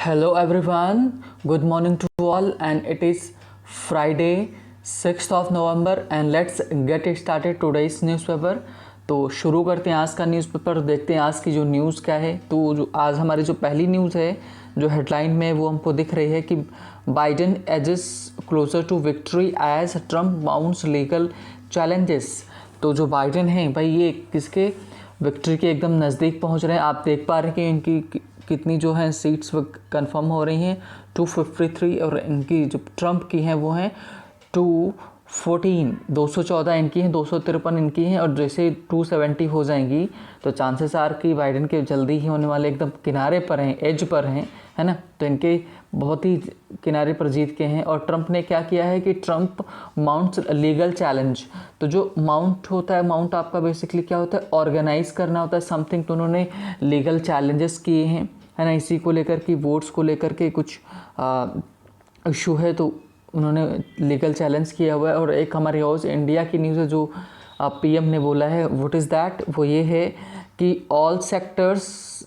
Hello everyone, good morning to all, and it is Friday 6th of November and let's get it started today's newspaper। तो शुरू करते हैं आज का newspaper, देखते हैं आज की जो न्यूज़ क्या है। तो जो आज हमारी जो पहली न्यूज़ है जो हेडलाइन में वो हमको दिख रही है कि Biden edges closer to victory as Trump mounts legal challenges. तो जो बाइडेन हैं भाई ये किसके विक्ट्री के एकदम नज़दीक पहुंच रहे हैं। आप देख पा रहे हैं कि इनकी कितनी जो है सीट्स कंफर्म हो रही हैं 253, और इनकी जो ट्रम्प की हैं वो हैं 214, 214 इनकी हैं, 253 इनकी हैं। और जैसे 270 हो जाएंगी तो चांसेस आर कि बाइडेन के जल्दी ही होने वाले एकदम किनारे पर हैं, एज पर हैं, है ना। तो इनके बहुत ही किनारे पर जीत के हैं। और ट्रम्प ने क्या किया है कि ट्रम्प माउंट्स लीगल चैलेंज। तो जो माउंट होता है, माउंट आपका बेसिकली क्या होता है, ऑर्गेनाइज करना होता है समथिंग। तो उन्होंने लीगल चैलेंजेस किए हैं, है ना, इसी को लेकर कि वोट्स को लेकर के कुछ इशू है तो उन्होंने लीगल चैलेंज किया हुआ है। और एक हमारी और इंडिया की न्यूज़ है जो पीएम ने बोला है, व्हाट इज़ दैट, वो ये है कि all sectors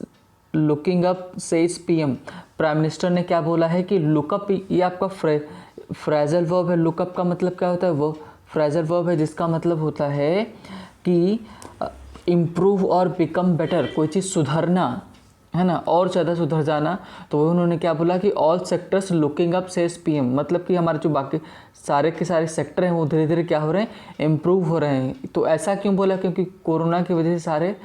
looking up says PM. Prime minister ने क्या बोला है कि लुकअप, ये आपका फ्रेजल वर्ब है। लुकअप का मतलब क्या होता है, वो फ्रेजल वर्ब है जिसका मतलब होता है कि इम्प्रूव और बिकम बेटर, कोई चीज़ सुधरना, है ना, और ज़्यादा सुधर जाना। तो वो उन्होंने क्या बोला कि all sectors looking up says PM, मतलब कि हमारे जो बाकी सारे के सारे सेक्टर हैं वो धीरे धीरे क्या हो रहे हैं, इम्प्रूव हो रहे हैं। तो ऐसा क्यों बोला, क्योंकि कोरोना की वजह से सारे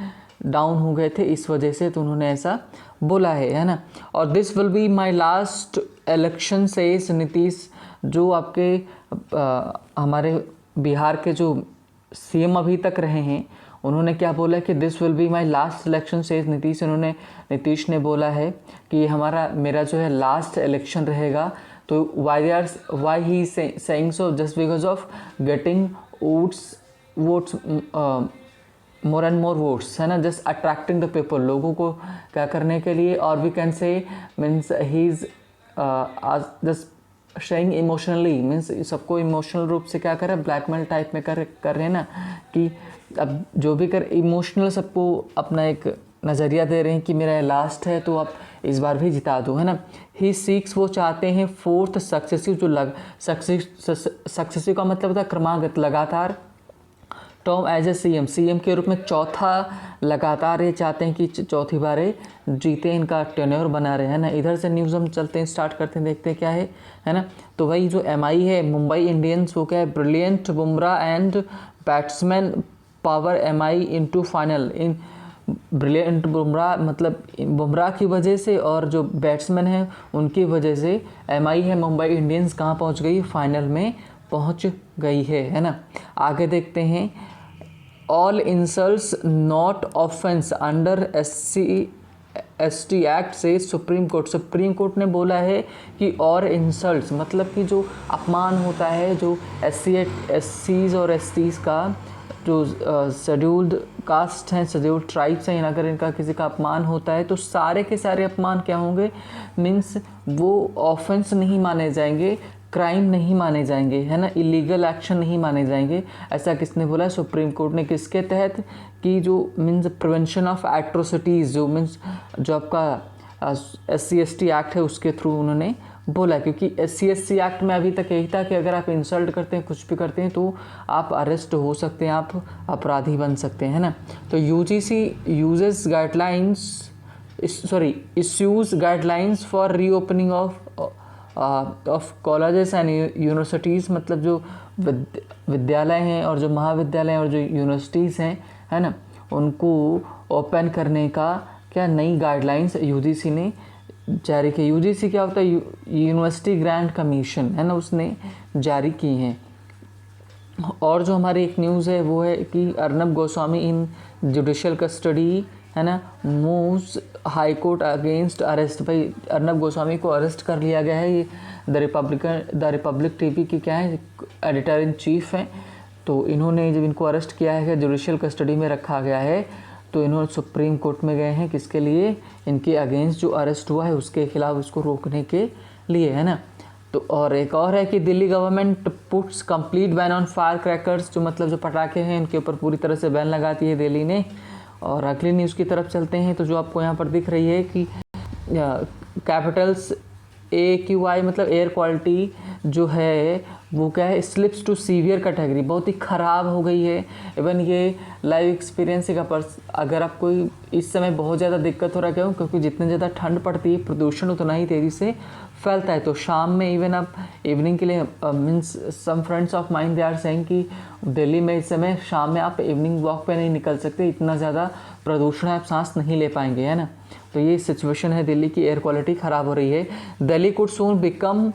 डाउन हो गए थे, इस वजह से तो उन्होंने ऐसा बोला है ना। और this will be my last election says Nitish, जो आपके हमारे बिहार के जो सीएम अभी तक रहे हैं, उन्होंने क्या बोला कि this will be my last election says Nitish. उन्होंने, नीतीश ने बोला है कि मेरा जो है लास्ट इलेक्शन रहेगा। तो why he saying so, just because of getting votes more and more votes, है ना, जस्ट अट्रैक्टिंग द पीपल, लोगों को क्या करने के लिए। और we can say means he is just saying emotionally, means सबको इमोशनल रूप से क्या कर रहे हैं, ब्लैकमेल टाइप में कर रहे हैं ना, कि अब जो भी कर इमोशनल सबको अपना एक नज़रिया दे रहे हैं कि मेरा लास्ट है तो आप इस बार भी जिता दो, है ना। ही सीक्स, वो चाहते हैं फोर्थ सक्सेसिव, जो सक्सेसिव का मतलब होता है क्रमागत, लगातार, टर्म एज ए सीएम के रूप में चौथा लगातार ये चाहते हैं कि चौथी बार जीते, इनका टेन्योर बना रहे, है ना। इधर से न्यूज़ हम चलते हैं, स्टार्ट करते हैं, देखते हैं क्या है ना। तो भाई जो एमआई है, मुंबई इंडियंस, वो क्या है, brilliant Bumrah and batsman power MI into final. In brilliant Bumrah मतलब बुमराह की वजह से और जो बैट्समैन हैं उनकी वजह से एमआई है मुंबई इंडियंस कहाँ पहुँच गई, फाइनल में पहुँच गई है ना। आगे देखते हैं, all insults not offence under SC/ST act से सुप्रीम कोर्ट। सुप्रीम कोर्ट ने बोला है कि और इंसल्ट्स मतलब कि जो अपमान होता है, जो SCs और STs का, जो शेड्यूल्ड कास्ट हैं, शेड्यूल्ड ट्राइब्स हैं, अगर इनका किसी का अपमान होता है तो सारे के सारे अपमान क्या होंगे, मीन्स वो ऑफेंस नहीं माने जाएंगे, क्राइम नहीं माने जाएंगे, है ना, इलीगल एक्शन नहीं माने जाएंगे। ऐसा किसने बोला, सुप्रीम कोर्ट ने। किसके तहत, कि जो मीन्स प्रिवेंशन ऑफ एट्रोसिटीज़, जो मीन्स जो आपका SC/ST एक्ट है उसके थ्रू उन्होंने बोला। क्योंकि SC/ST एक्ट में अभी तक यही था कि अगर आप इंसल्ट करते हैं, कुछ भी करते हैं तो आप अरेस्ट हो सकते हैं, आप अपराधी बन सकते हैं, है ना। तो UGC issues guidelines for reopening of colleges and universities, मतलब जो विद्यालय हैं और जो महाविद्यालय और जो यूनिवर्सिटीज़ हैं, है ना, उनको ओपन करने का क्या नई गाइडलाइंस UGC ने जारी की। UGC क्या होता है, यूनिवर्सिटी ग्रांट कमीशन, है ना, उसने जारी की हैं। और जो हमारी एक न्यूज़ है वो है कि अर्नब गोस्वामी इन जुडिशियल कस्टडी, है ना, moves high court against arrest. भाई अर्नब गोस्वामी को अरेस्ट कर लिया गया है। ये द रिपब्लिक टीवी की क्या है, एडिटर इन चीफ हैं। तो इन्होंने जब इनको अरेस्ट किया है, जुडिशियल कस्टडी में रखा गया है, तो इन्होंने सुप्रीम कोर्ट में गए हैं, किसके लिए, इनके अगेंस्ट जो अरेस्ट हुआ है उसके खिलाफ उसको रोकने के लिए, है ना। तो और एक और है कि Delhi government puts complete ban on fire crackers, जो मतलब जो पटाखे हैं इनके ऊपर पूरी तरह से बैन लगाती है दिल्ली ने। और अगली न्यूज़ की तरफ चलते हैं, तो जो आपको यहाँ पर दिख रही है कि कैपिटल्स AQI मतलब एयर क्वालिटी जो है वो क्या है, स्लिप्स टू सीवियर कैटेगरी, बहुत ही ख़राब हो गई है। इवन ये लाइव एक्सपीरियंस का अगर आपको इस समय बहुत ज़्यादा दिक्कत हो रहा है, क्यों? क्योंकि जितने ज़्यादा ठंड पड़ती है प्रदूषण उतना ही तेज़ी से फैलता है। तो शाम में इवन आप इवनिंग के लिए means some friends of mine they are saying कि दिल्ली में इस समय शाम में आप इवनिंग वॉक पे नहीं निकल सकते, इतना ज़्यादा प्रदूषण है, आप सांस नहीं ले पाएंगे, है ना। तो ये सिचुएशन है, दिल्ली की एयर क्वालिटी ख़राब हो रही है। Delhi could soon become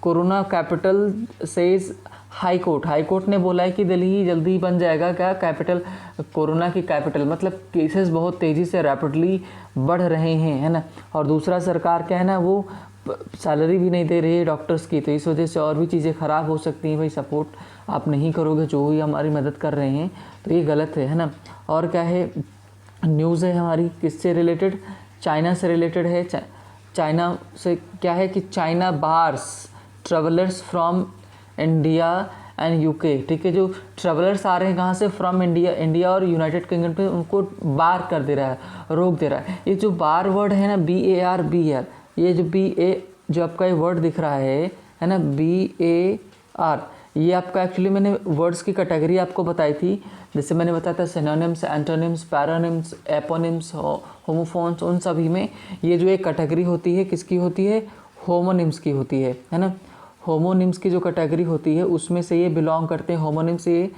corona capital says high court ने बोला है कि दिल्ली जल्दी बन जाएगा क्या कैपिटल, कोरोना की कैपिटल। मतलब केसेस बहुत तेज़ी से रैपिडली बढ़ रहे हैं, है ना। और दूसरा सरकार क्या है ना, वो सैलरी भी नहीं दे रही है डॉक्टर्स की, तो इस वजह से और भी चीज़ें ख़राब हो सकती हैं। भाई सपोर्ट आप नहीं करोगे जो ही हमारी मदद कर रहे हैं, तो ये गलत है ना। और क्या है, न्यूज़ है हमारी किससे रिलेटेड, चाइना से रिलेटेड है। चाइना से क्या है कि China bars travellers from India and UK, ठीक है। जो ट्रेवलर्स आ रहे हैं कहाँ से, फ्रॉम इंडिया और यूनाइटेड किंगडम पे, उनको बार कर दे रहा है, रोक दे रहा है। ये जो बार वर्ड है ना, BAR, ये जो जो आपका ये वर्ड दिख रहा है ना, BAR, ये आपका एक्चुअली मैंने वर्ड्स की कैटेगरी आपको बताई थी। जैसे मैंने बताया था सिनोनिम्स, एंटोनिम्स, पैरानिम्स, एपोनिम्स, होमोफोन्स, उन सभी में ये जो एक कैटेगरी होती है किसकी होती है, होमोनिम्स की होती है ना। होमोनिम्स की जो कैटेगरी होती है उसमें से ये बिलोंग करते हैं। होमोनिम्स ये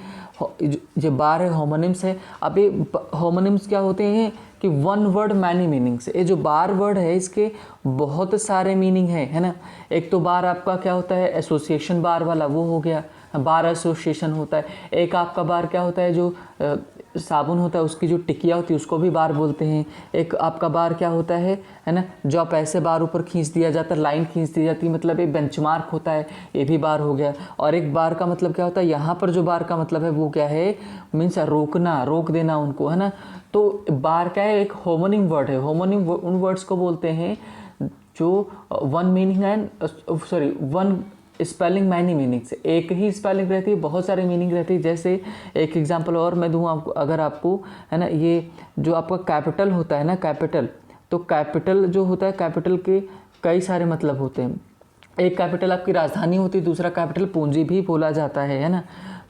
जो बार है होमोनिम्स है। अब ये होमोनिम्स क्या होते हैं कि वन वर्ड मैनी मीनिंग्स। ये जो बार वर्ड है इसके बहुत सारे मीनिंग है ना। एक तो बार आपका क्या होता है, एसोसिएशन बार वाला, वो हो गया, बार एसोसिएशन होता है। एक आपका बार क्या होता है, जो साबुन होता है उसकी जो टिकिया होती है उसको भी बार बोलते हैं। एक आपका बार क्या होता है ना, जो आप ऐसे बार ऊपर खींच दिया जाता है, लाइन खींच दी जाती है, मतलब एक बेंचमार्क होता है, ये भी बार हो गया। और एक बार का मतलब क्या होता है, यहाँ पर जो बार का मतलब है वो क्या है, मीन्स रोकना, रोक देना उनको, है ना। तो बार क्या है, एक होमोनिम वर्ड है। होमोनिम उन वर्ड्स को बोलते हैं जो one meaning and one spelling many meaning से, एक ही स्पेलिंग रहती है, बहुत सारी मीनिंग रहती है। जैसे एक एग्जांपल और मैं दूँ आपको, अगर आपको, है ना, ये जो आपका कैपिटल होता है ना, कैपिटल, तो कैपिटल जो होता है, कैपिटल के कई सारे मतलब होते हैं। एक कैपिटल आपकी राजधानी होती है, दूसरा कैपिटल पूंजी भी बोला जाता है ना।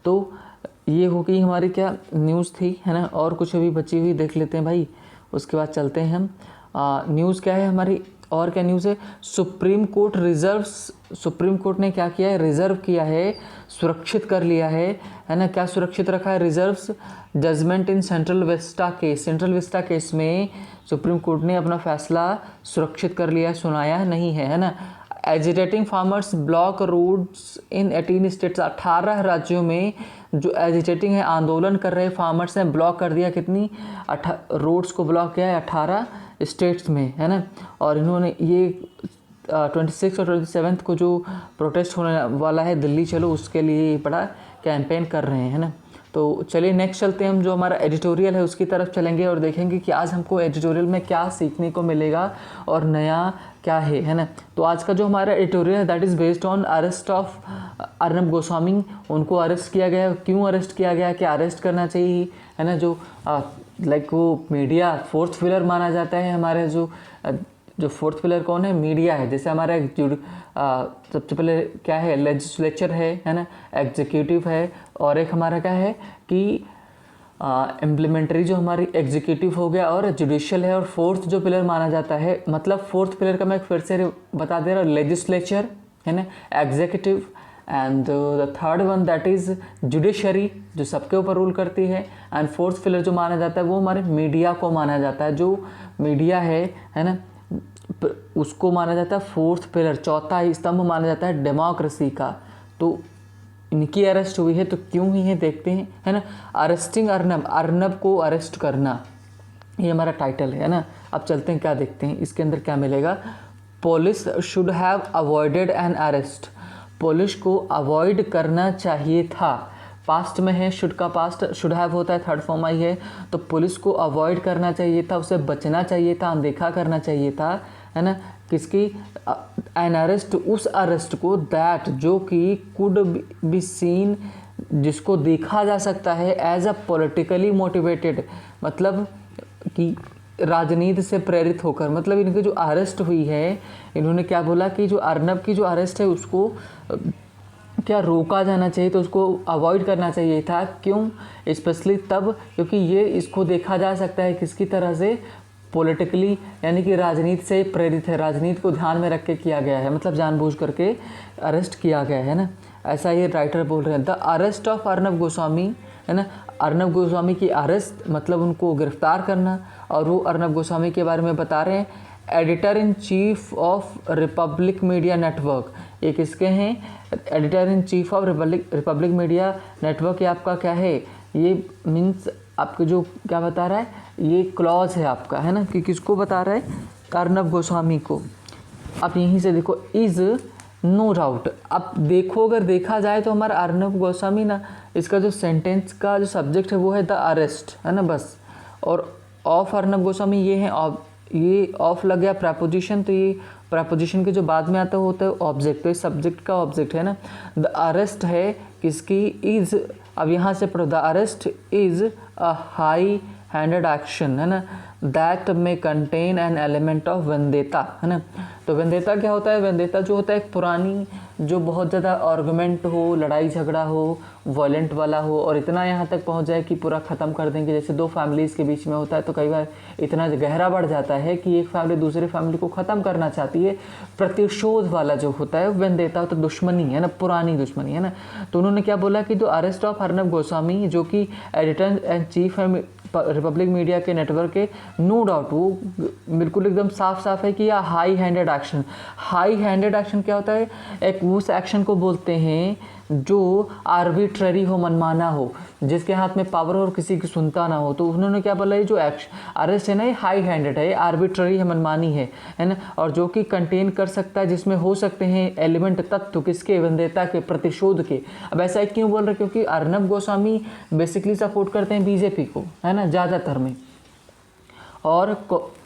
तो ये हो गई हमारी क्या न्यूज़ थी, है ना। और कुछ अभी बची हुई देख लेते हैं भाई, उसके बाद चलते हैं हम। न्यूज़ क्या है हमारी, और क्या न्यूज़ है, सुप्रीम कोर्ट ने क्या किया है, रिजर्व किया है, सुरक्षित कर लिया है ना। क्या सुरक्षित रखा है, reserves judgment in Central Vista case में सुप्रीम कोर्ट ने अपना फैसला सुरक्षित कर लिया, सुनाया नहीं है ना। Agitating farmers block roads in 18 states, 18 राज्यों में जो एजिटेटिंग है, आंदोलन कर रहे फार्मर्स ने ब्लॉक कर दिया, कितनी रोड्स को ब्लॉक किया है 18 स्टेट्स में, है ना। और इन्होंने ये 26 और 27 को जो प्रोटेस्ट होने वाला है दिल्ली चलो, उसके लिए बड़ा कैंपेन कर रहे हैं, है ना। तो चलिए नेक्स्ट चलते हैं हम, जो हमारा एडिटोरियल है उसकी तरफ चलेंगे और देखेंगे कि आज हमको एडिटोरियल में क्या सीखने को मिलेगा और नया क्या है ना। तो आज का जो हमारा एडिटोरियल है that is based on arrest of Arnab Goswami. उनको अरेस्ट किया गया, क्यों अरेस्ट किया गया, क्या अरेस्ट करना चाहिए, है ना। जो लाइक वो मीडिया फोर्थ पिलर माना जाता है हमारे, जो फोर्थ पिलर कौन है, मीडिया है। जैसे हमारा सबसे पहले क्या है, लेजिस्लेचर है ना, एग्जीक्यूटिव है, और एक हमारा क्या है कि इम्प्लीमेंटरी जो हमारी एग्जीक्यूटिव हो गया, और जुडिशियल है। और फोर्थ जो पिलर माना जाता है, मतलब फोर्थ पिलर का मैं फिर से बता दे रहा हूँ, लेजिस्लेचर है ना, executive, and the third one that is judiciary, जो सबके ऊपर रूल करती है। एंड फोर्थ पिलर जो माना जाता है वो हमारे मीडिया को माना जाता है। जो मीडिया है ना, उसको माना जाता है फोर्थ पिलर, चौथा स्तंभ माना जाता है डेमोक्रेसी का। तो इनकी अरेस्ट हुई है, तो क्यों हुई है देखते हैं, है ना। अरेस्टिंग अर्नब को अरेस्ट करना, ये हमारा टाइटल है ना। अब चलते हैं क्या देखते हैं इसके अंदर क्या मिलेगा। Police should have avoided an arrest, police को अवॉइड करना चाहिए था। पास्ट में है, शुड का पास्ट, शुड हैव होता है, थर्ड फॉर्म आई है। तो पुलिस को अवॉइड करना चाहिए था, उसे बचना चाहिए था, अनदेखा करना चाहिए था, है ना। किसकी, एन अरेस्ट, उस अरेस्ट को, दैट जो कि कुड बी सीन, जिसको देखा जा सकता है, एज अ पॉलिटिकली मोटिवेटेड, मतलब कि राजनीति से प्रेरित होकर, मतलब इनकी जो अरेस्ट हुई है, इन्होंने क्या बोला कि जो अर्नब की जो अरेस्ट है उसको क्या रोका जाना चाहिए, तो उसको अवॉइड करना चाहिए था। क्यों? स्पेशली तब क्योंकि ये इसको देखा जा सकता है किसकी तरह से, पॉलिटिकली, यानी कि राजनीति से प्रेरित है, राजनीति को ध्यान में रख के किया गया है, मतलब जानबूझ करके अरेस्ट किया गया है ना, ऐसा ये राइटर बोल रहे हैं। The arrest of Arnab Goswami, है ना, अर्नब गोस्वामी की अरेस्ट मतलब उनको गिरफ्तार करना। और वो अर्नब गोस्वामी के बारे में बता रहे हैं, editor in chief of Republic media network. ये किसके हैं? Editor in chief of Republic media network. ये आपका क्या है? ये मीन्स आपको जो क्या बता रहा है, ये क्लॉज है आपका, है ना, कि किसको बता रहा है? अर्नब गोस्वामी को। आप यहीं से देखो, इज़ नो डाउट। अब देखो, अगर देखा जाए तो हमारा अर्नब गोस्वामी ना, इसका जो सेंटेंस का जो सब्जेक्ट है वो है द अरेस्ट, है ना, बस। और ऑफ अर्नब गोस्वामी ये है, ये ऑफ लग गया प्रपोजिशन, तो ये प्रपोजिशन के जो बाद में आता होता है ऑब्जेक्ट, तो इस सब्जेक्ट का ऑब्जेक्ट है ना। द अरेस्ट है किसकी? इज़। अब यहाँ से पढ़ो, the arrest is a high handed action, है ना, दैट में कंटेन एन एलिमेंट ऑफ वेंदेता, है ना। तो वेंदेता क्या होता है? वेंदेता जो होता है एक पुरानी, जो बहुत ज़्यादा आर्गुमेंट हो, लड़ाई झगड़ा हो, वायलेंट वाला हो, और इतना यहाँ तक पहुँच जाए कि पूरा ख़त्म कर देंगे। जैसे दो फैमिलीज़ के बीच में होता है तो कई बार इतना गहरा बढ़ जाता है कि एक फैमिली दूसरी फैमिली को ख़त्म करना चाहती है। प्रतिशोध वाला जो होता है वेंदेता, तो दुश्मनी है ना, पुरानी दुश्मनी, है ना। तो उन्होंने क्या बोला कि the arrest of Arnab Goswami, जो कि एडिटर एंड चीफ है रिपब्लिक मीडिया के नेटवर्क के, नो डाउट वो बिल्कुल एकदम साफ साफ है कि यह high handed action. High handed action क्या होता है? एक उस एक्शन को बोलते हैं जो आर्बिट्ररी हो, मनमाना हो, जिसके हाथ में पावर हो और किसी की सुनता ना हो। तो उन्होंने क्या बोला, ये जो अरेस्ट है ना, ये हाई हैंडेड है, ये आर्बिट्ररी है, मनमानी है ना, और जो कि कंटेन कर सकता है, जिसमें हो सकते हैं एलिमेंट, तत्व किसके? वेंदेता के, प्रतिशोध के। अब ऐसा क्यों बोल रहे? क्योंकि अर्नब गोस्वामी बेसिकली सपोर्ट करते हैं बीजेपी को, है ना, ज़्यादातर में। और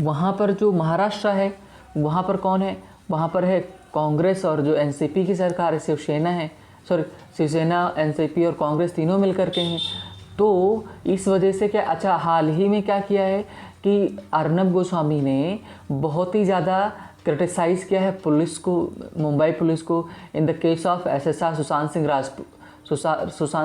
वहाँ पर जो महाराष्ट्र है, वहाँ पर कौन है? वहाँ पर है कांग्रेस, और जो एनसीपी की सरकार है, शिवसेना है, सॉरी शिवसेना, एनसीपी और कांग्रेस तीनों मिलकर के हैं। तो इस वजह से क्या, अच्छा हाल ही में क्या किया है कि अर्नब गोस्वामी ने बहुत ही ज़्यादा क्रिटिसाइज़ किया है पुलिस को, मुंबई पुलिस को, in the case of SSR Sushant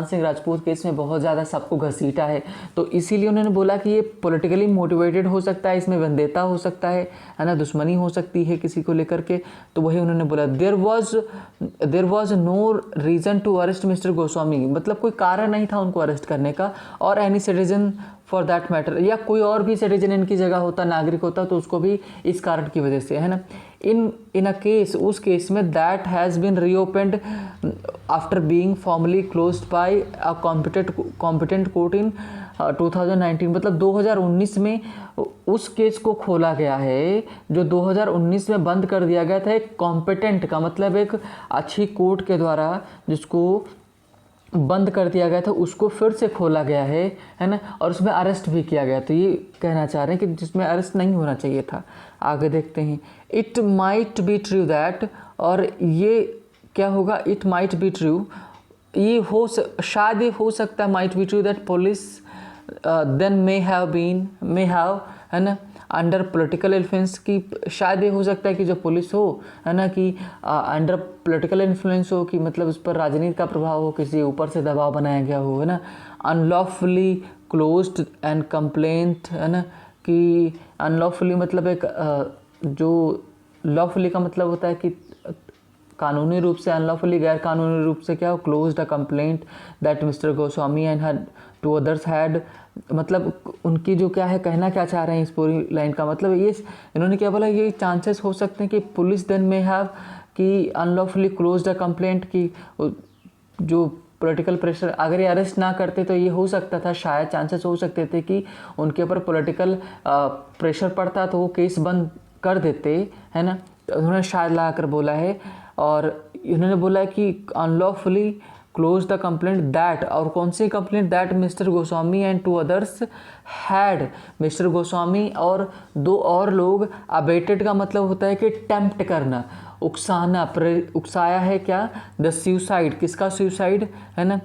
Singh Rajput case में बहुत ज़्यादा सबको घसीटा है। तो इसीलिए उन्होंने बोला कि ये पॉलिटिकली मोटिवेटेड हो सकता है, इसमें वेंदेता हो सकता है ना, दुश्मनी हो सकती है किसी को लेकर के। तो वही उन्होंने बोला, there was no reason to arrest Mister Goswami, मतलब कोई कारण नहीं था उनको अरेस्ट करने का, और any citizen for that matter, या कोई और भी सिटीजन इनकी जगह होता, नागरिक होता, तो उसको भी इस कारण की वजह से, है ना। इन अ केस, उस केस में that has been reopened after being formally closed by a competent court in 2019, मतलब 2019 में उस केस को खोला गया है, जो 2019 में बंद कर दिया गया था। एक कॉम्पिटेंट का मतलब एक अच्छी कोर्ट के द्वारा जिसको बंद कर दिया गया था, उसको फिर से खोला गया है ना, और उसमें अरेस्ट भी किया गया। तो ये कहना चाह रहे हैं कि जिसमें अरेस्ट नहीं होना चाहिए था। आगे देखते हैं, it might be true that, और ये क्या होगा? इट माइट बी ट्रू, ये शायद ये हो सकता है, might be true that police then may have, है ना, अंडर पॉलिटिकल इन्फ्लुएंस की, शायद ये हो सकता है कि जो पुलिस हो, है ना, कि अंडर पॉलिटिकल इन्फ्लुएंस हो, कि मतलब उस पर राजनीति का प्रभाव हो, किसी ऊपर से दबाव बनाया गया हो, है ना। अनलॉफुली क्लोज्ड एंड कंप्लेंट, है ना, कि अनलॉफुली मतलब एक जो लॉफुली का मतलब होता है कि कानूनी रूप से, अनलॉफुली गैर कानूनी रूप से क्या हो? Closed a complaint that mister Goswami and her two others had, मतलब उनकी जो क्या है, कहना क्या चाह रहे हैं इस पूरी लाइन का मतलब ये, इन्होंने क्या बोला, ये चांसेस हो सकते हैं कि पुलिस देन में हैव कि अनलॉफुली क्लोज्ड अ कंप्लेंट, की जो पॉलिटिकल प्रेशर, अगर ये अरेस्ट ना करते तो ये हो सकता था, शायद चांसेस हो सकते थे कि उनके ऊपर पॉलिटिकल प्रेशर पड़ता तो वो केस बंद कर देते, है ना। तो उन्होंने शायद ला कर बोला है, और इन्होंने बोला है कि unlawfully close the complaint that, और कौन सी complaint? That mister Goswami and two others had, mister Goswami और दो और लोग, अबेटेड का मतलब होता है कि टेम्प्ट करना, उकसाना, उकसाया है क्या? द सुसाइड, किसका सुसाइड, है ना,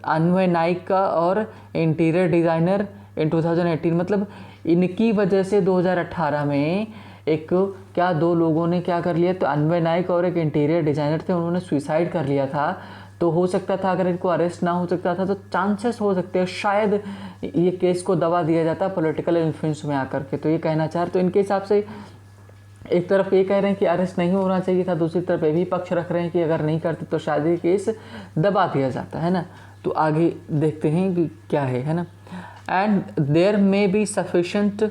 अन्वय नाइक का और इंटीरियर डिज़ाइनर इन 2018, मतलब इनकी वजह से 2018 में एक क्या दो लोगों ने क्या कर लिया, तो अन्वय नायक और एक इंटीरियर डिज़ाइनर थे, उन्होंने सुसाइड कर लिया था। तो हो सकता था अगर इनको अरेस्ट ना हो सकता था तो चांसेस हो सकते हैं शायद ये केस को दबा दिया जाता पॉलिटिकल इन्फ्लुएंस में आकर के। तो ये कहना चाह रहे, तो इनके हिसाब से एक तरफ ये कह रहे हैं कि अरेस्ट नहीं होना चाहिए था, दूसरी तरफ ये भी पक्ष रख रहे हैं कि अगर नहीं करते तो शायद ये केस दबा दिया जाता है ना। तो आगे देखते हैं कि क्या है ना। And there may be sufficient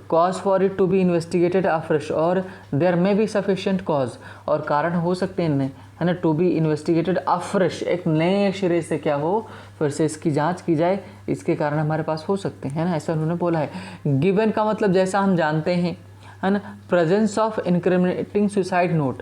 cause for it to be investigated afresh, और there may be sufficient cause, और कारण हो सकते हैं है ना, टू बी इन्वेस्टिगेटेड अफ्रेश, एक नए सिरे से क्या हो, फिर से इसकी जांच की जाए, इसके कारण हमारे पास हो सकते हैं ना, ऐसा उन्होंने बोला है। गिवन का मतलब जैसा हम जानते हैं है ना, presence of incriminating suicide note,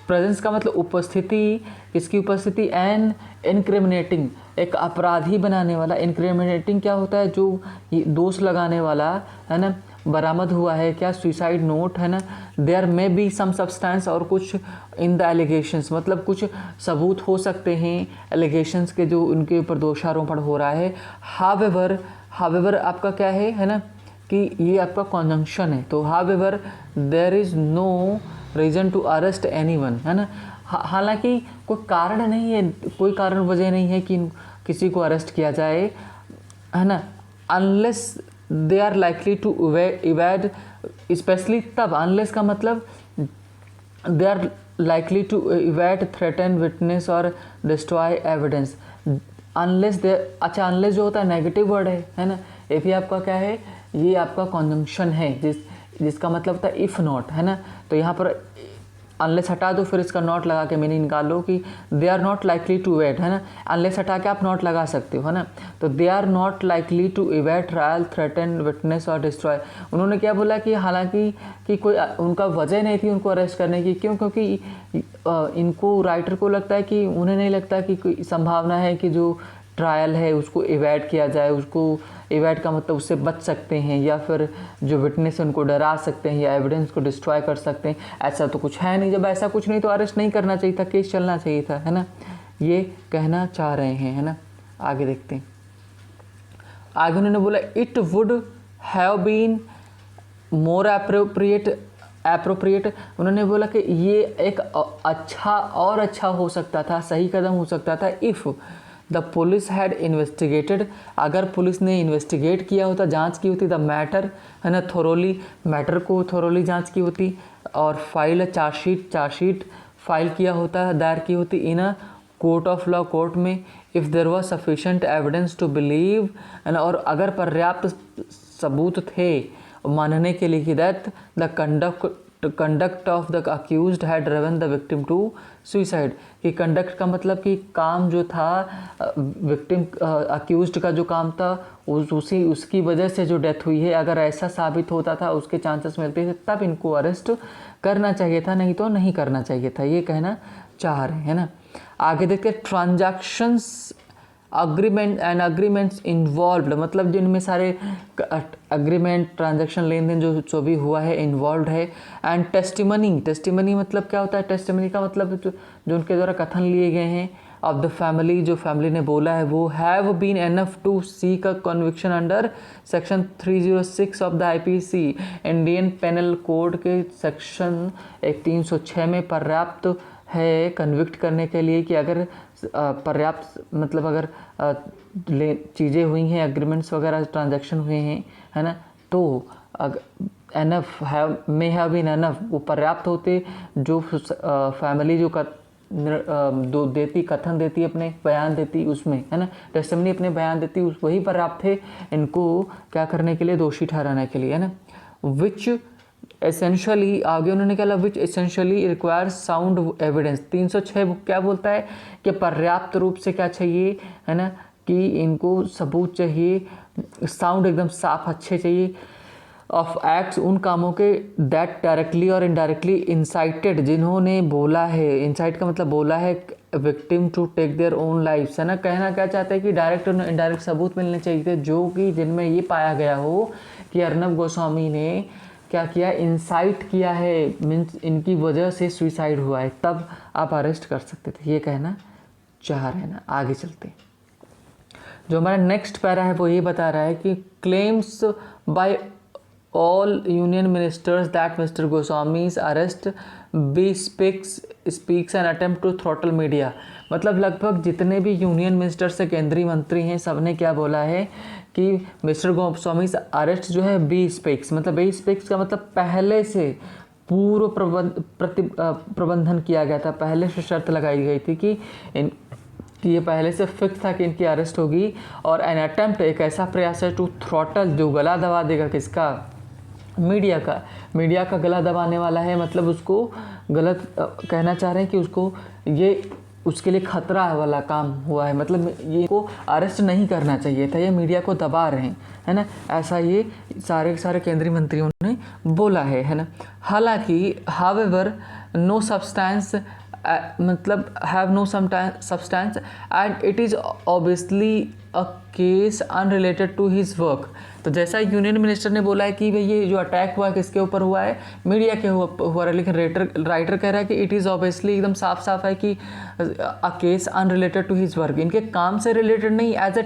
presence का मतलब उपस्थिति, किसकी उपस्थिति, एन इनक्रिमिनेटिंग, एक अपराधी बनाने वाला, इनक्रिमिनेटिंग क्या होता है, जो दोष लगाने वाला है ना, बरामद हुआ है क्या, सुसाइड नोट है ना। There may be some substance, और कुछ इन द एलिगेशंस, मतलब कुछ सबूत हो सकते हैं एलिगेशंस के जो उनके ऊपर दोषारोपण हो रहा है। हावेवर आपका क्या है ना, कि ये आपका कॉन्जंक्शन है, तो however there is no reason to arrest anyone, है ना। हालांकि कोई कारण नहीं है, कोई कारण वजह नहीं है कि किसी को अरेस्ट किया जाए, है ना, unless they are likely to evade, specially then, unless का मतलब they are likely to evade, threaten, witness और डिस्ट्रॉय एविडेंस। अनलेस दे, अच्छा अनलेस जो होता है नेगेटिव वर्ड है ना, ये भी आपका क्या है, ये आपका कॉन्जंक्शन है, जिसका मतलब होता है इफ़ नॉट, है ना। तो यहाँ पर अनलेस हटा दो, फिर इसका नॉट लगा के मीनिंग निकाल लो कि they are not likely to evade, है ना, अनलेस हटा के आप नॉट लगा सकते हो, है ना। तो they are not likely to evade trial, threaten, witness और डिस्ट्रॉय। उन्होंने क्या बोला कि हालांकि कि कोई उनका वजह नहीं थी उनको अरेस्ट करने की, क्यों, क्योंकि इनको राइटर को लगता है कि उन्हें नहीं लगता कि कोई संभावना है कि जो ट्रायल है उसको इवेट किया जाए, उसको इवेट का मतलब उससे बच सकते हैं, या फिर जो विटनेस है उनको डरा सकते हैं, या एविडेंस को डिस्ट्रॉय कर सकते हैं। ऐसा तो कुछ है नहीं, जब ऐसा कुछ नहीं तो अरेस्ट नहीं करना चाहिए था, केस चलना चाहिए था, है ना, ये कहना चाह रहे हैं, है ना। आगे देखते हैं, आगे उन्होंने बोला it would have been more appropriate, उन्होंने बोला कि ये एक अच्छा हो सकता था, सही कदम हो सकता था, if the police had investigated, अगर पुलिस ने इन्वेस्टिगेट किया होता, जांच की होती, द मैटर, है ना, थोरोली, मैटर को थोरोली जांच की होती, और फाइल चार्जशीट फाइल किया होता, दायर की होती in a court of law, court में, if there was sufficient evidence to believe, है ना, और अगर पर्याप्त सबूत थे मानने के लिए कि that the conduct of the accused had driven the victim to suicide, कि कंडक्ट का मतलब कि काम जो था, विक्टिम अक्यूज्ड का जो काम था उसकी वजह से जो डेथ हुई है, अगर ऐसा साबित होता था, उसके चांसेस मिलते थे, तब इनको अरेस्ट करना चाहिए था, नहीं तो नहीं करना चाहिए था, ये कहना चाह रहे हैं ना। आगे देखते हैं, transactions agreement and agreements involved, मतलब जिनमें सारे अग्रीमेंट, ट्रांजैक्शन, लेन देन जो भी हुआ है इन्वॉल्व है। एंड टेस्टिमनी मतलब क्या होता है, टेस्टिमनी का मतलब जो उनके द्वारा कथन लिए गए हैं, ऑफ द फैमिली, जो फैमिली ने बोला है, वो have been enough to seek a conviction under section 306 of the IPC, Indian Penal Code के सेक्शन 306 में पर्याप्त है कन्विक्ट करने के लिए, कि अगर पर्याप्त मतलब अगर चीज़ें हुई हैं, एग्रीमेंट्स वगैरह, ट्रांजैक्शन हुए हैं, है ना, तो enough may have been enough, वो पर्याप्त होते, जो फैमिली जो कथन देती, अपने बयान देती उसमें, है ना, टेस्टिमनी अपने बयान देती, वही पर्याप्त थे इनको क्या करने के लिए, दोषी ठहराने के लिए, है ना। विच एसेंशियली, आगे उन्होंने क्या, which essentially requires sound evidence, 306 क्या बोलता है कि पर्याप्त रूप से क्या चाहिए, है ना, कि इनको सबूत चाहिए, साउंड एकदम साफ अच्छे चाहिए, ऑफ एक्ट्स, उन कामों के, दैट डायरेक्टली और इनडायरेक्टली इंसाइटेड, जिन्होंने बोला है, इंसाइट का मतलब बोला है, victim to take their own lives, है ना। कहना क्या चाहते हैं कि डायरेक्ट और इनडायरेक्ट सबूत मिलने चाहिए थे, जो कि जिनमें ये पाया गया हो कि अर्नब गोस्वामी ने क्या किया, इंसाइट किया है, मीन्स इनकी वजह से सुसाइड हुआ है, तब आप अरेस्ट कर सकते थे, ये कहना चाह रहे हैं ना। आगे चलते हैं, जो हमारा नेक्स्ट पैरा है वो ये बता रहा है कि claims by all union ministers that mister Goswami's arrest be speaks an attempt to throttle media. मतलब लगभग जितने भी यूनियन मिनिस्टर से केंद्रीय मंत्री हैं सब ने क्या बोला है कि मिस्टर गोस्वामी अरेस्ट जो है बी स्पीक्स, मतलब बी स्पीक्स का मतलब पहले से पूर्व प्रबंधन किया गया था, पहले से शर्त लगाई गई थी कि ये पहले से फिक्स था कि इनकी अरेस्ट होगी। और एन अटेम्प्ट एक ऐसा प्रयास है टू थ्रॉटल, जो गला दबा देगा किसका, मीडिया का गला दबाने वाला है। मतलब उसको गलत कहना चाह रहे हैं कि उसको ये उसके लिए खतरा वाला काम हुआ है, मतलब ये को अरेस्ट नहीं करना चाहिए था, ये मीडिया को दबा रहे हैं, है ना। ऐसा ये सारे केंद्रीय मंत्रियों ने बोला है ना। हालांकि हावेवर नो सब्सटेंस मतलब have no substance and it is obviously a case unrelated to his work. तो जैसा यूनियन मिनिस्टर ने बोला है कि भाई ये जो अटैक हुआ है किसके ऊपर हुआ है, मीडिया के हुआ है, लेकिन राइटर कह रहा है कि इट इज़ ऑब्वियसली एकदम साफ साफ है कि a case unrelated to his work, इनके काम से रिलेटेड नहीं, एज ए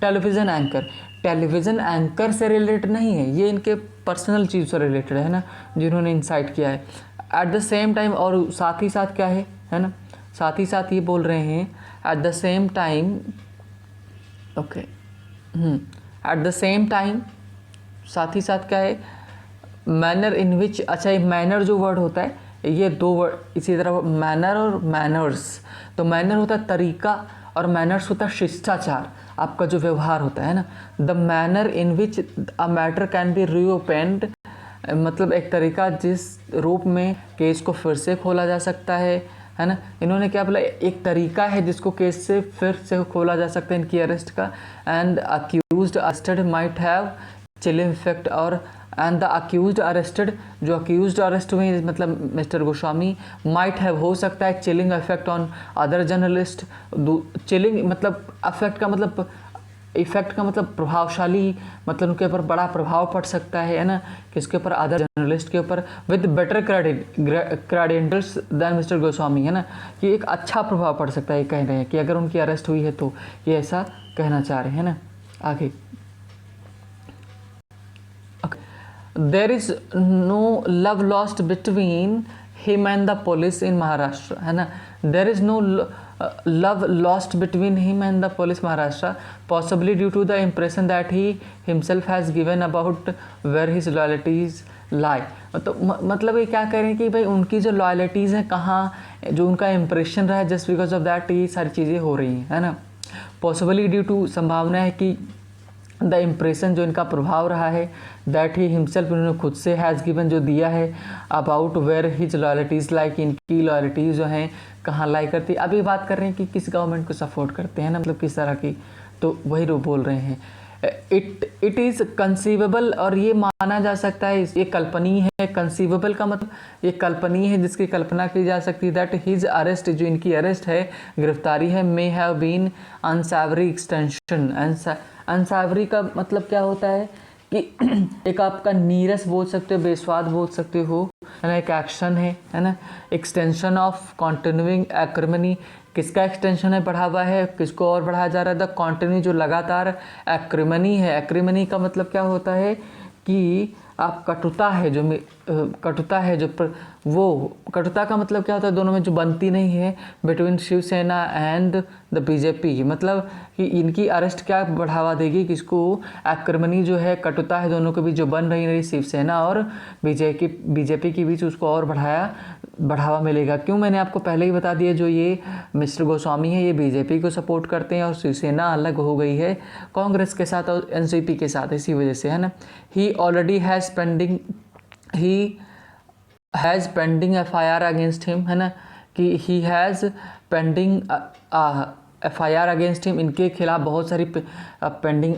टेलीविज़न एंकर से रिलेटेड नहीं है, ये इनके पर्सनल चीज़ से रिलेटेड है ना, जिन्होंने इंसाइट किया है। एट द सेम टाइम, और साथ ही साथ क्या है ना, साथ ही साथ ये बोल रहे हैं at the same time, okay, at the same time, साथ ही साथ क्या है, मैनर इन विच, अच्छा ये मैनर जो वर्ड होता है, ये दो वर्ड इसी तरह, मैनर और मैनर्स। तो मैनर होता है तरीका और मैनर्स होता है शिष्टाचार, आपका जो व्यवहार होता है ना। The manner in which a matter can be reopened, मतलब एक तरीका जिस रूप में केस को फिर से खोला जा सकता है ना। इन्होंने क्या बोला, एक तरीका है जिसको केस से फिर से खोला जा सकता है इनकी अरेस्ट का। And accused arrested might have chilling effect, और एंड द अक्यूज्ड अरेस्टेड, जो अक्यूज्ड अरेस्ट हुए मतलब मिस्टर गोस्वामी, माइट हैव हो सकता है chilling effect on other journalist. Chilling मतलब अफेक्ट का मतलब, इफेक्ट का मतलब प्रभावशाली, मतलब उनके ऊपर बड़ा प्रभाव पड़ सकता है ना, किसके ऊपर, अदर जर्नलिस्ट के ऊपर, with better credentials than mister Goswami, है ना, कि एक अच्छा प्रभाव पड़ सकता है, कह रहे हैं कि अगर उनकी अरेस्ट हुई है तो, ये ऐसा कहना चाह रहे हैं ना। आगे, there is no love lost between him and the police in Maharashtra, है ना। There is no love lost between him and the police Maharashtra, possibly due to the impression that he himself has given about where his loyalties lie। तो मतलब ये क्या कह रहे हैं कि भाई उनकी जो लॉयल्टीज़ हैं कहाँ, जो उनका इम्प्रेशन रहा है, जस्ट बिकॉज ऑफ दैट ये सारी चीज़ें हो रही हैं, है ना। पॉसिबली ड्यू टू, संभावना है कि द इम्प्रेशन, जो इनका प्रभाव रहा है, दैट ही हिमसेल्फ, उन्होंने खुद से हैज़ गिवन, जो दिया है, about where his loyalties like, इनकी लॉयल्टीज़ जो हैं कहाँ लाई करती। अभी बात कर रहे हैं कि किस गवर्नमेंट को सपोर्ट करते हैं ना, मतलब किस तरह की, तो वही लोग बोल रहे हैं। इट इज़ कंसीवेबल, और ये माना जा सकता है, ये कल्पनीय है। कंसीवेबल का मतलब ये कल्पनीय है, जिसकी कल्पना की जा सकती है, दैट हिज अरेस्ट, जो इनकी अरेस्ट है, गिरफ्तारी है, मे हैव बीन अनसैवरी एक्सटेंशन। अनसैवरी का मतलब क्या होता है कि एक आपका नीरस बोल सकते हो, बेस्वाद बोल सकते हो, है ना, एक एक्शन है ना। एक्सटेंशन ऑफ कॉन्टिन्यूइंग एक्रिमनी, किसका एक्सटेंशन है, बढ़ा हुआ है, किसको और बढ़ाया जा रहा है, द कॉन्टिन्यू, जो लगातार एक्रिमनी है। एक्रिमनी का मतलब क्या होता है कि आप कटुता है जो वो कटुता का मतलब क्या होता है, दोनों में जो बनती नहीं है, between Shiv Sena and the BJP, मतलब कि इनकी अरेस्ट क्या बढ़ावा देगी, किसको, एक्रिमनी जो है, कटुता है दोनों के बीच जो बन रही शिवसेना और बीजेपी के बीच, उसको और बढ़ावा मिलेगा। क्यों, मैंने आपको पहले ही बता दिया, जो ये मिस्टर गोस्वामी है ये बीजेपी को सपोर्ट करते हैं, और शिवसेना अलग हो गई है कांग्रेस के साथ और एनसीपी के साथ, इसी वजह से, है ना। He already has pending FIR against him, है ना, कि he has pending FIR against him, इनके खिलाफ बहुत सारी पेंडिंग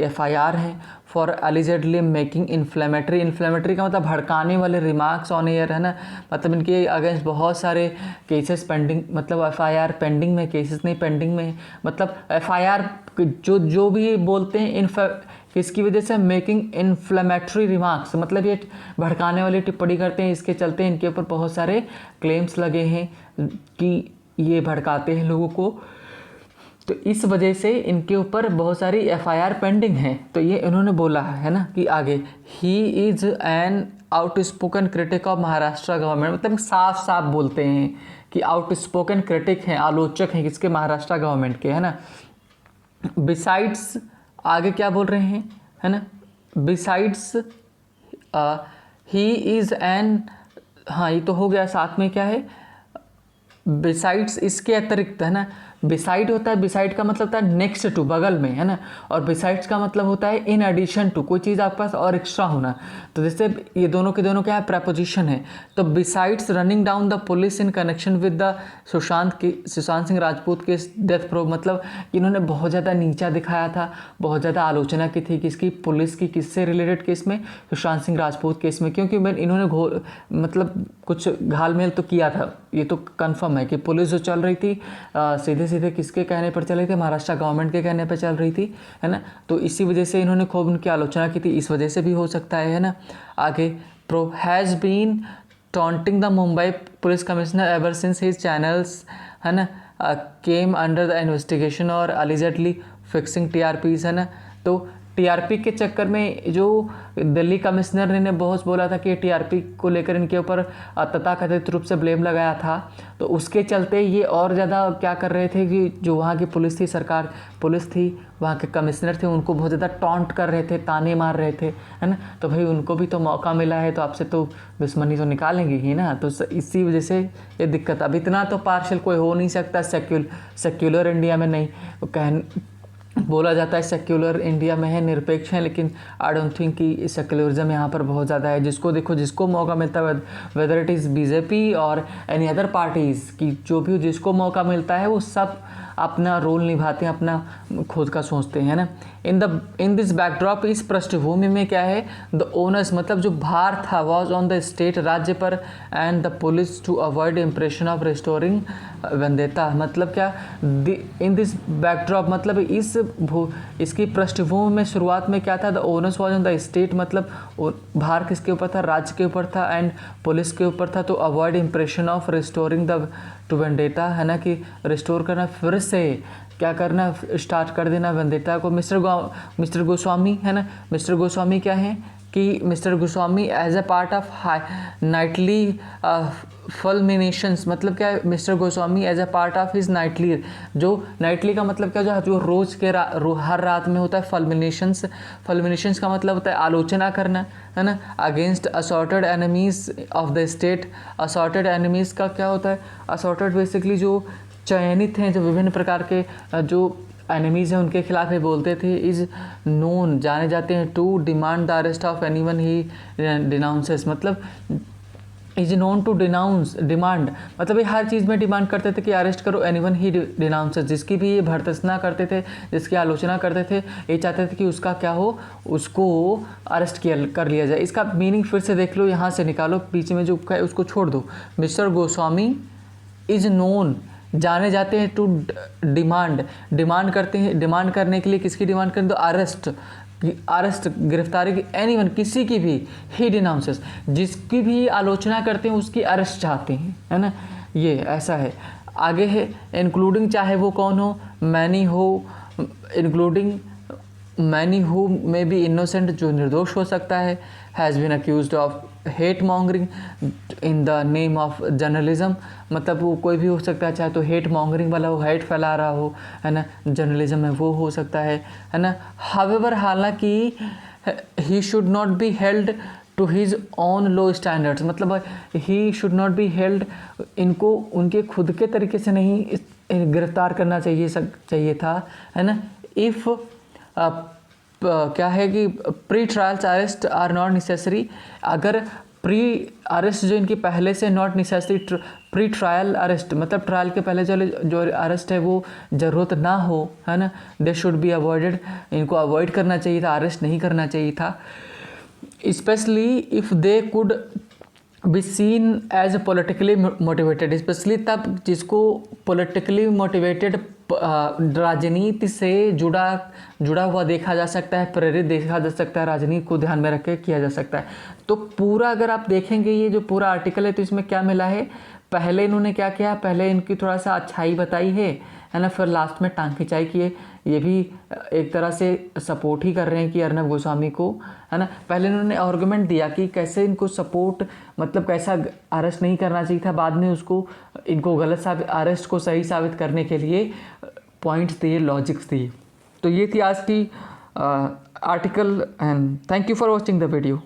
FIR हैं, फॉर एलिजेडली मेकिंग इन्फ्लेमेटरी का मतलब भड़काने वाले रिमार्क्स ऑन एयर, है ना, मतलब इनके अगेंस्ट बहुत सारे केसेस पेंडिंग, मतलब FIR पेंडिंग में, केसेस नहीं पेंडिंग में, मतलब FIR जो भी बोलते हैं किसकी वजह से, मेकिंग इन्फ्लेमेटरी रिमार्क्स, मतलब ये भड़काने वाली टिप्पणी करते हैं, इसके चलते इनके ऊपर बहुत सारे क्लेम्स लगे हैं कि ये भड़काते हैं लोगों को, तो इस वजह से इनके ऊपर बहुत सारी एफआईआर पेंडिंग है। तो ये इन्होंने बोला है ना कि आगे he is an outspoken critic of Maharashtra government, मतलब साफ साफ बोलते हैं कि आउटस्पोकन क्रिटिक हैं, आलोचक हैं किसके, महाराष्ट्र गवर्नमेंट के, है ना। बिसाइड्स आगे क्या बोल रहे हैं, है ना, बिसाइड्स ही इज़ एन, हाँ ये तो हो गया, साथ में क्या है, बिसाइड्स इसके अतिरिक्त, है ना। बिसाइड होता है, बिसाइड का मतलब होता है नेक्स्ट टू, बगल में, है ना, और बिसाइड्स का मतलब होता है इन एडिशन टू, कोई चीज़ आपके पास और एक्स्ट्रा होना। तो जैसे ये दोनों के दोनों क्या है, प्रपोजिशन है। तो besides running down the police in connection with the Sushant Singh Rajput के डेथ प्रो, मतलब इन्होंने बहुत ज़्यादा नीचा दिखाया था, बहुत ज़्यादा आलोचना की थी किसकी, पुलिस की, किससे रिलेटेड केस में, सुशांत सिंह राजपूत केस में, क्योंकि इन्होंने मतलब कुछ घालमेल तो किया था, ये तो कंफर्म है कि पुलिस जो चल रही थी सीधे सीधे किसके कहने पर चल रही थी, महाराष्ट्र गवर्नमेंट के कहने पर चल रही थी, है ना। तो इसी वजह से इन्होंने खूब उनकी आलोचना की थी, इस वजह से भी हो सकता है ना। आगे pro has been taunting the Mumbai police commissioner ever since his channels, है ना, केम अंडर द इन्वेस्टिगेशन और अलिजेडली फिक्सिंग टीआरपीज, है ना। तो टीआरपी के चक्कर में जो दिल्ली कमिश्नर ने बहुत बोला था कि टीआरपी को लेकर इनके ऊपर तथाकथित रूप से ब्लेम लगाया था, तो उसके चलते ये और ज़्यादा क्या कर रहे थे कि जो वहाँ की पुलिस थी, सरकार पुलिस थी, वहाँ के कमिश्नर थे, उनको बहुत ज़्यादा टॉन्ट कर रहे थे, ताने मार रहे थे, है ना। तो भाई उनको भी तो मौका मिला है, तो आपसे तो दुश्मनी तो निकालेंगे ही ना। तो इसी वजह से ये दिक्कत, अब इतना तो पार्शल कोई हो नहीं सकता सेक्युलर इंडिया में, नहीं बोला जाता है सेक्युलर इंडिया में है, निरपेक्ष है, लेकिन आई डोंट थिंक कि सेक्युलरिज्म यहाँ पर बहुत ज़्यादा है। जिसको देखो, जिसको मौका मिलता है, वेदर इट इज़ बीजेपी और एनी अदर पार्टीज़ की, जो भी जिसको मौका मिलता है वो सब अपना रोल निभाते हैं, अपना खुद का सोचते हैं ना। इन दिस बैकड्रॉप, इस पृष्ठभूमि में क्या है, द ओनर्स मतलब जो भार था वॉज ऑन द स्टेट, राज्य पर, and the police to avoid impression of restoring vendetta, मतलब क्या, इन दिस बैकड्रॉप मतलब इसकी पृष्ठभूमि में शुरुआत में क्या था, the owners was on the state, मतलब भार किसके ऊपर था, राज्य के ऊपर था, एंड पुलिस के ऊपर था, तो avoid impression of restoring the two vendetta, है ना, कि रिस्टोर करना, फिर से क्या करना, स्टार्ट कर देना वेंडेटा को। मिस्टर गोस्वामी, है ना, मिस्टर गोस्वामी क्या है कि mister Goswami as a part of nightly fulminations, मतलब क्या है, mister Goswami as a part of his nightly, जो नाइटली का मतलब क्या, जो रोज़ के हर रात में होता है, फुलमिनेशंस का मतलब होता है आलोचना करना, है ना, against assorted enemies of the state. Assorted enemies का क्या होता है, असॉर्टेड बेसिकली जो चयनित हैं, जो विभिन्न प्रकार के जो एनिमीज़ हैं उनके खिलाफ ये बोलते थे। इज़ नोन, जाने जाते हैं, to demand the arrest of anyone he denounces, मतलब इज नोन टू डिमांड, मतलब ये हर चीज़ में डिमांड करते थे कि अरेस्ट करो एनीवन ही डिनाउंसेस, जिसकी भी ये भर्त्सना करते थे, जिसकी आलोचना करते थे, ये चाहते थे कि उसका क्या हो, उसको अरेस्ट कर लिया जाए। इसका मीनिंग फिर से देख लो, यहाँ से निकालो, बीच में जो है उसको छोड़ दो। मिस्टर गोस्वामी इज़ नोन, जाने जाते हैं, टू डिमांड करते हैं, डिमांड करने के लिए किसकी डिमांड करें, तो अरेस्ट गिरफ्तारी की, एनीवन किसी की भी, ही डिनाउंसेस, जिसकी भी आलोचना करते हैं उसकी अरेस्ट चाहते हैं, है ना, ये ऐसा है। आगे है इंक्लूडिंग, चाहे वो कौन हो, मैनी हो, including many who may be innocent, जो निर्दोष हो सकता है, has been accused of hate mongering in the name of journalism, मतलब वो कोई भी हो सकता है, चाहे तो हेट मॉन्गरिंग वाला हो, हेट फैला रहा हो, है ना, जर्नलिज्म में वो हो सकता है ना। हावेवर, हालांकि he should not be held to his own low standards, मतलब he should not be held, इनको उनके खुद के तरीके से नहीं गिरफ्तार करना चाहिए था, है ना। इफ़ क्या है कि pre trials arrest are not necessary, अगर प्री अरेस्ट जो इनकी पहले से not necessary, pre trial arrest मतलब ट्रायल के पहले जो अरेस्ट है वो ज़रूरत ना हो, है ना, दे शुड बी अवॉइडेड, इनको अवॉइड करना चाहिए था, अरेस्ट नहीं करना चाहिए था। Specially if they could be seen as politically motivated, specially तब जिसको पॉलिटिकली मोटिवेटेड राजनीति से जुड़ा हुआ देखा जा सकता है, प्रेरित देखा जा सकता है, राजनीति को ध्यान में रख के किया जा सकता है। तो पूरा अगर आप देखेंगे ये जो पूरा आर्टिकल है, तो इसमें क्या मिला है, पहले इन्होंने क्या किया, पहले इनकी थोड़ा सा अच्छाई बताई है ना। फिर लास्ट में टांग खिंचाई किए, ये भी एक तरह से सपोर्ट ही कर रहे हैं कि अर्नब गोस्वामी को, है ना। पहले इन्होंने आर्गुमेंट दिया कि कैसे इनको सपोर्ट, मतलब कैसा अरेस्ट नहीं करना चाहिए था, बाद में उसको इनको गलत साबित, अरेस्ट को सही साबित करने के लिए पॉइंट्स दिए, लॉजिक्स दिए। तो ये थी आज की article, and thank you for watching the video.